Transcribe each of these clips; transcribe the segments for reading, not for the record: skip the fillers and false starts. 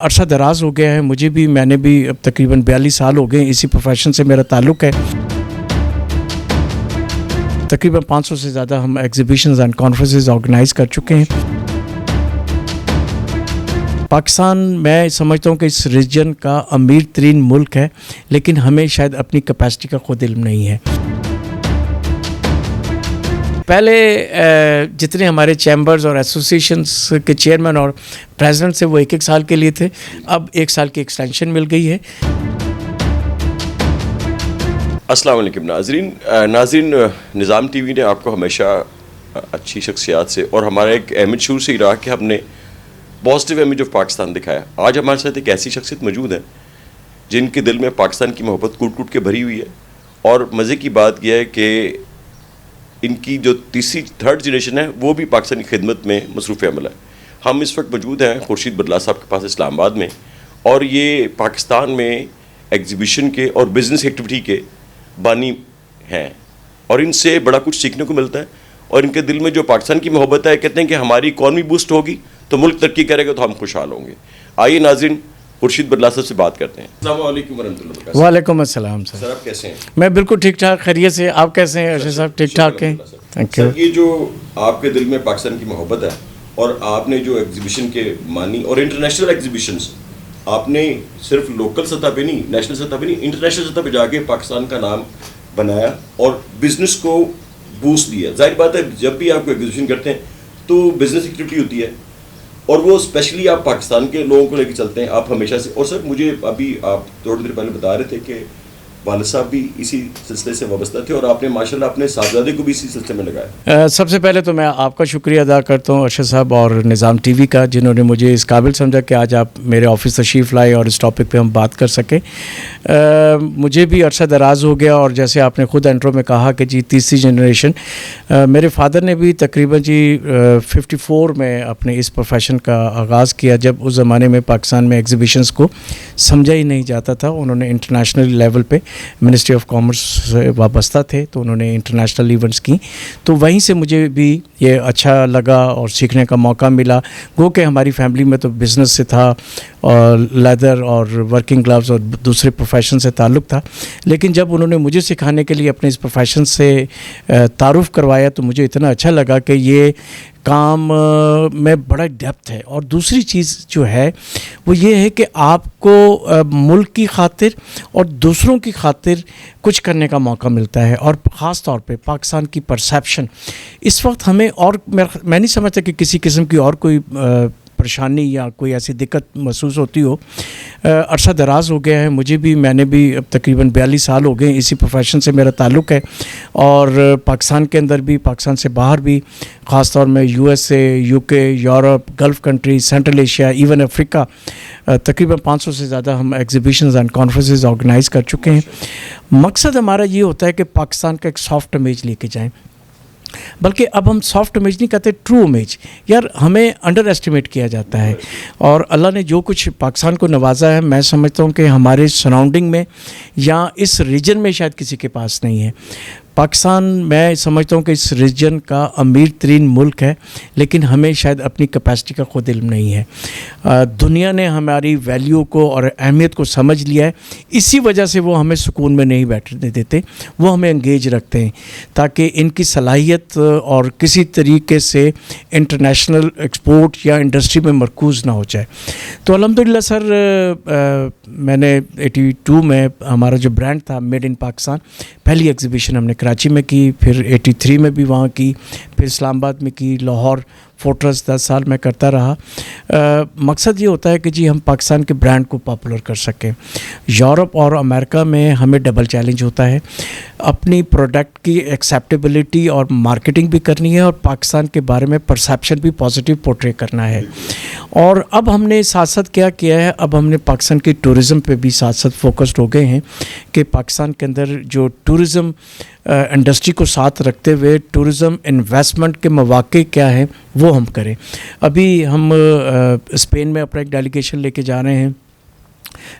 عرصہ دراز ہو گیا ہے مجھے بھی، میں نے بھی اب تقریباً 42 سال ہو گئے اسی پروفیشن سے میرا تعلق ہے۔ تقریباً 500 سے زیادہ ہم ایگزیبیشنز اینڈ کانفرنسز آرگنائز کر چکے ہیں۔ پاکستان میں سمجھتا ہوں کہ اس ریجن کا امیر ترین ملک ہے، لیکن ہمیں شاید اپنی کیپیسٹی کا خود علم نہیں ہے۔ پہلے جتنے ہمارے چیمبرز اور ایسوسیشنز کے چیئرمین اور پریزیڈنٹ سے وہ 1 سال کے لیے تھے، اب 1 سال کی ایکسٹینشن مل گئی ہے۔ السلام علیکم ناظرین، نظام ٹی وی نے آپ کو ہمیشہ اچھی شخصیات سے اور ہمارا ایک احمد شور سے ہی رہا کہ ہم نے پازیٹیو امیج آف پاکستان دکھایا۔ آج ہمارے ساتھ ایک ایسی شخصیت موجود ہے جن کے دل میں پاکستان کی محبت کوٹ کوٹ کے بھری ہوئی ہے، اور مزے کی بات یہ ہے کہ ان کی جو تھرڈ جنریشن ہے وہ بھی پاکستان کی خدمت میں مصروف عمل ہے۔ ہم اس وقت موجود ہیں خورشید بدلا صاحب کے پاس اسلام آباد میں، اور یہ پاکستان میں ایگزیبیشن کے اور بزنس ایکٹیویٹی کے بانی ہیں، اور ان سے بڑا کچھ سیکھنے کو ملتا ہے۔ اور ان کے دل میں جو پاکستان کی محبت ہے، کہتے ہیں کہ ہماری اکانومی بوسٹ ہوگی تو ملک ترقی کرے گا تو ہم خوشحال ہوں گے۔ آئیے ناظرین خورشید بدلا صاحب سے بات کرتے ہیں۔ السلام علیکم ورحمۃ اللہ وبرکاتہ۔ وعلیکم السلام سر۔ سر آپ کیسے ہیں؟ میں بالکل ٹھیک ٹھاک، خیریت سے۔ آپ کیسے ہیں ارشد صاحب؟ ٹھیک ٹھاک ہیں، تھینک یو۔ سر یہ جو آپ کے دل میں پاکستان کی محبت ہے، اور آپ نے جو ایگزیبیشن کے مانی اور انٹرنیشنل ایگزیبیشنز آپ نے صرف لوکل سطح پہ نہیں، نیشنل سطح پہ نہیں، انٹرنیشنل سطح پہ جا کے پاکستان کا نام بنایا اور بزنس کو بوسٹ دیا۔ ظاہر بات ہے جب بھی آپ کو ایگزیبیشن کرتے ہیں تو بزنس ایکٹیویٹی ہوتی ہے، اور وہ اسپیشلی آپ پاکستان کے لوگوں کو لے کے چلتے ہیں آپ ہمیشہ سے۔ اور سر مجھے ابھی آپ تھوڑی دیر پہلے بتا رہے تھے کہ والد صاحب بھی اسی سلسلے سے وابستہ تھے، اور آپ نے ماشاءاللہ اپنے صاحبزادے کو بھی اسی سلسلے میں لگایا۔ سب سے پہلے تو میں آپ کا شکریہ ادا کرتا ہوں ارشد صاحب اور نظام ٹی وی کا، جنہوں نے مجھے اس قابل سمجھا کہ آج آپ میرے آفس تشریف لائے اور اس ٹاپک پہ ہم بات کر سکیں۔ مجھے بھی عرصہ دراز ہو گیا، اور جیسے آپ نے خود انٹرو میں کہا کہ جی تیسری جنریشن، میرے فادر نے بھی تقریباً 54 میں اپنے اس پروفیشن کا آغاز کیا، جب اس زمانے میں پاکستان میں ایگزیبیشنز کو سمجھا ہی نہیں جاتا تھا۔ انہوں نے انٹرنیشنل لیول پہ منسٹری آف کامرس سے وابستہ تھے، تو انہوں نے انٹرنیشنل ایونٹس کی، تو وہیں سے مجھے بھی یہ اچھا لگا اور سیکھنے کا موقع ملا۔ گو کہ ہماری فیملی میں تو بزنس سے تھا، اور لیدر اور ورکنگ گلوز اور دوسرے پروفیشن سے تعلق تھا، لیکن جب انہوں نے مجھے سکھانے کے لیے اپنے اس پروفیشن سے تعارف کروایا تو مجھے اتنا اچھا لگا کہ یہ کام میں بڑا ڈیپتھ ہے۔ اور دوسری چیز جو ہے وہ یہ ہے کہ آپ کو ملک کی خاطر اور دوسروں کی خاطر کچھ کرنے کا موقع ملتا ہے، اور خاص طور پہ پاکستان کی پرسیپشن اس وقت ہمیں، اور میں نہیں سمجھتا کہ کسی قسم کی اور کوئی پریشانی یا کوئی ایسی دقت محسوس ہوتی ہو۔ عرصہ دراز ہو گیا ہے مجھے بھی، میں نے بھی اب تقریباً 42 سال ہو گئے اسی پروفیشن سے میرا تعلق ہے، اور پاکستان کے اندر بھی، پاکستان سے باہر بھی، خاص طور میں USA، UK، Europe, Gulf country, central Asia, even افریقہ، تقریباً 500 سے زیادہ ہم ایگزیبیشنز اینڈ کانفرنسز آرگنائز کر چکے ہیں۔ مقصد ہمارا یہ ہوتا ہے کہ پاکستان کا ایک سافٹ امیج لے کے جائیں، بلکہ اب ہم سافٹ امیج نہیں کہتے، ٹرو امیج۔ یار ہمیں انڈر ایسٹیمیٹ کیا جاتا ہے، اور اللہ نے جو کچھ پاکستان کو نوازا ہے، میں سمجھتا ہوں کہ ہمارے سراؤنڈنگ میں یا اس ریجن میں شاید کسی کے پاس نہیں ہے۔ پاکستان میں سمجھتا ہوں کہ اس ریجن کا امیر ترین ملک ہے، لیکن ہمیں شاید اپنی کیپیسٹی کا خود علم نہیں ہے۔ دنیا نے ہماری ویلیو کو اور اہمیت کو سمجھ لیا ہے، اسی وجہ سے وہ ہمیں سکون میں نہیں بیٹھنے دیتے، وہ ہمیں انگیج رکھتے ہیں تاکہ ان کی صلاحیت اور کسی طریقے سے انٹرنیشنل ایکسپورٹ یا انڈسٹری میں مرکوز نہ ہو جائے۔ تو الحمدللہ سر، میں نے 82 میں ہمارا جو برانڈ تھا میڈ ان پاکستان، پہلی ایگزیبیشن ہم نے کراچی میں کی، پھر 83 میں بھی وہاں کی، پھر اسلام آباد میں کی، لاہور فورٹرس 10 سال میں کرتا رہا۔ مقصد یہ ہوتا ہے کہ جی ہم پاکستان کے برانڈ کو پاپولر کر سکیں۔ یورپ اور امریکہ میں ہمیں ڈبل چیلنج ہوتا ہے، اپنی پروڈکٹ کی ایکسیپٹیبلٹی اور مارکیٹنگ بھی کرنی ہے، اور پاکستان کے بارے میں پرسیپشن بھی پازیٹیو پورٹری کرنا ہے۔ اور اب ہم نے ساتھ ساتھ کیا کیا ہے، اب ہم نے پاکستان کی ٹورزم پہ بھی ساتھ ساتھ فوکسڈ ہو گئے ہیں کہ پاکستان کے اندر جو ٹورزم انڈسٹری کو ساتھ رکھتے ہوئے ٹورزم انویسٹمنٹ کے مواقع کیا ہیں وہ ہم کریں۔ ابھی ہم اسپین میں اپنا ایک ڈیلیگیشن لے کے جا رہے ہیں،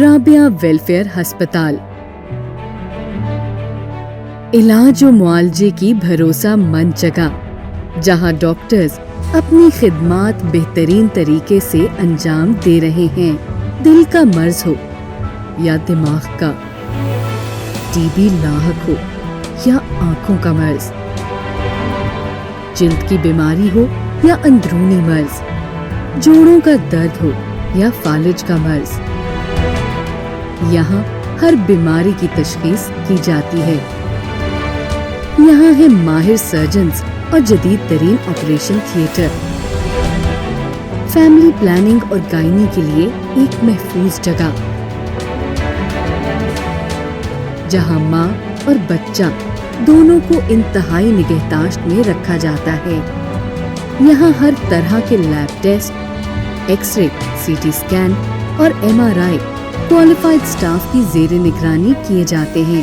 رابعہ ویلفیئر ہسپتال، علاج و معالجے کی بھروسہ مند جگہ جہاں ڈاکٹرز اپنی خدمات بہترین طریقے سے انجام دے رہے ہیں. دل کا مرض ہو یا دماغ کا، ٹی بی لاحق ہو یا آنکھوں کا مرض، جلد کی بیماری ہو یا اندرونی مرض، جوڑوں کا درد ہو یا فالج کا مرض، یہاں ہر بیماری کی تشخیص کی جاتی ہے. یہاں ہے ماہر سرجنز اور جدید ترین آپریشن تھیٹر. فیملی پلاننگ اور گائنی کے لیے ایک محفوظ جگہ جہاں ماں اور بچہ دونوں کو انتہائی نگہداشت میں رکھا جاتا ہے. یہاں ہر طرح کے lab test, X ray, CT ٹی اسکین اور M R I qualified staff کی زیر نگرانی کیے جاتے ہیں.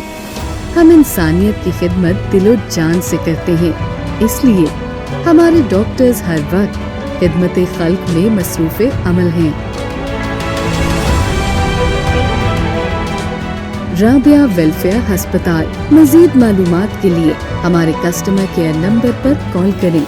ہم انسانیت کی خدمت دل و جان سے کرتے ہیں، اس لیے ہمارے ڈاکٹرز ہر وقت خدمت خلق میں مصروف عمل ہیں. رابعہ ویلفیئر ہسپتال. مزید معلومات کے لیے ہمارے کسٹمر کیئر نمبر پر کال کریں